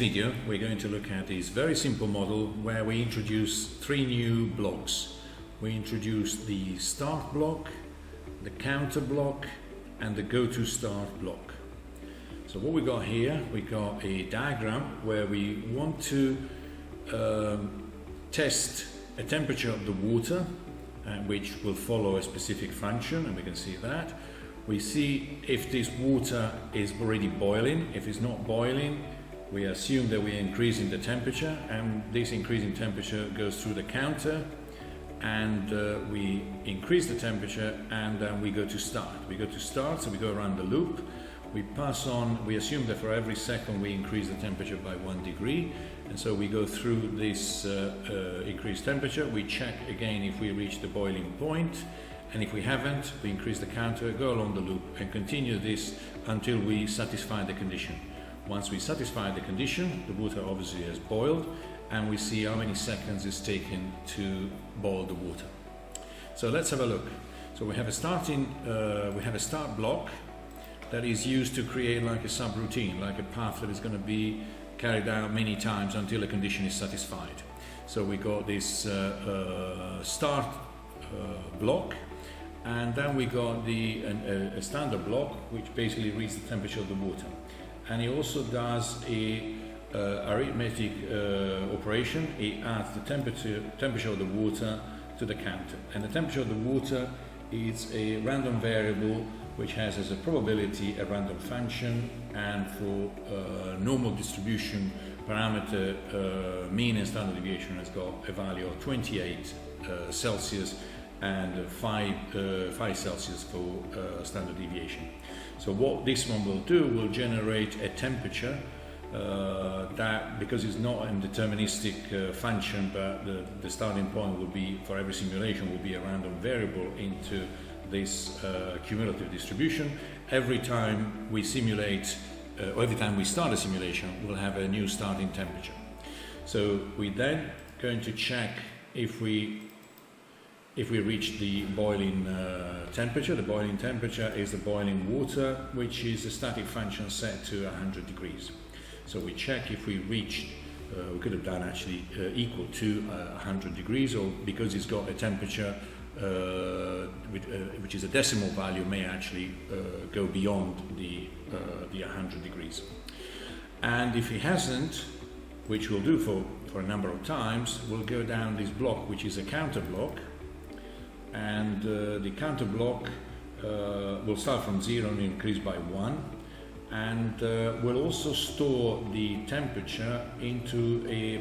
video we're going to look at this very simple model where we introduce three new blocks. We introduce the start block, the counter block and the go to start block. So what we got here, we got a diagram where we want to test a temperature of the water which will follow a specific function, and we can see that. We see if this water is already boiling. If it's not boiling, we assume that we're increasing the temperature, and this increasing temperature goes through the counter, and we increase the temperature, and then we go to start. We go to start, so we go around the loop. We pass on, we assume that for every second we increase the temperature by 1 degree, and so we go through this increased temperature. We check again if we reach the boiling point, and if we haven't, we increase the counter, go along the loop and continue this until we satisfy the condition. Once we satisfy the condition, the water obviously has boiled, and we see how many seconds it's taken to boil the water. So let's have a look. So we have a start block that is used to create like a subroutine, like a path that is going to be carried out many times until a condition is satisfied. So we got this start block, and then we got a standard block which basically reads the temperature of the water, and it also does a arithmetic operation. It adds the temperature of the water to the counter, and the temperature of the water is a random variable which has as a probability a random function, and for normal distribution parameter mean and standard deviation has got a value of 28 Celsius and 5 Celsius for standard deviation. So what this one will do will generate a temperature that, because it's not a deterministic function, but the starting point will be, for every simulation, will be a random variable into this cumulative distribution. Every time we simulate, or every time we start a simulation, we'll have a new starting temperature. So we then going to check if we reach the boiling temperature. The boiling temperature is the boiling water, which is a static function set to 100 degrees. So we check if we reach, we could have done actually equal to 100 degrees, or because it's got a temperature which is a decimal value, may actually go beyond the 100 degrees. And if it hasn't, which we'll do for a number of times, we'll go down this block, which is a counter block, and the counter block will start from 0 and increase by 1, and we'll also store the temperature into a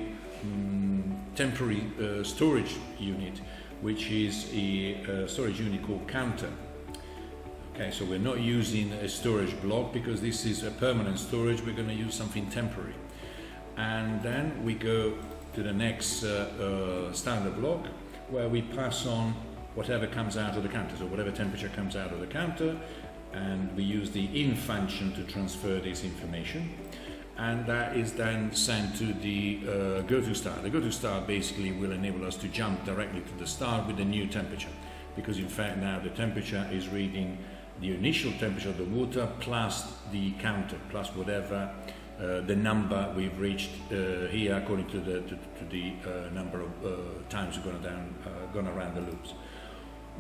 temporary storage unit, which is a storage unit called counter. Okay, so we're not using a storage block because this is a permanent storage. We're going to use something temporary. And then we go to the next standard block, where we pass on whatever comes out of the counter, so whatever temperature comes out of the counter, and we use the in function to transfer this information, and that is then sent to the go to start. The go to start basically will enable us to jump directly to the start with the new temperature, because in fact now the temperature is reading the initial temperature of the water plus the counter, plus whatever the number we've reached here according to the number of times we've gone around the loops.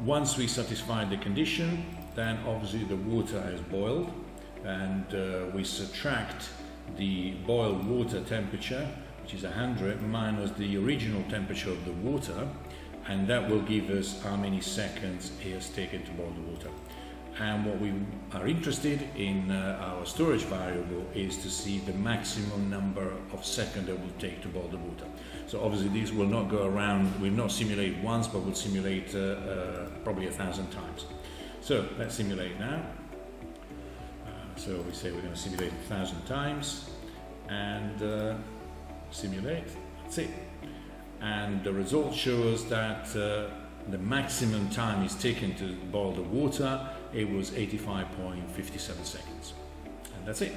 Once we satisfy the condition, then obviously the water has boiled, and we subtract the boiled water temperature, which is 100, minus the original temperature of the water, and that will give us how many seconds it has taken to boil the water. And what we are interested in our storage variable is to see the maximum number of seconds that will take to boil the water. So obviously these will not go around, we'll not simulate once, but we'll simulate probably 1,000 times. So let's simulate now. So we say we're going to simulate 1,000 times, and simulate, that's it. And the results show us that the maximum time is taken to boil the water, it was 85.57 seconds. And that's it.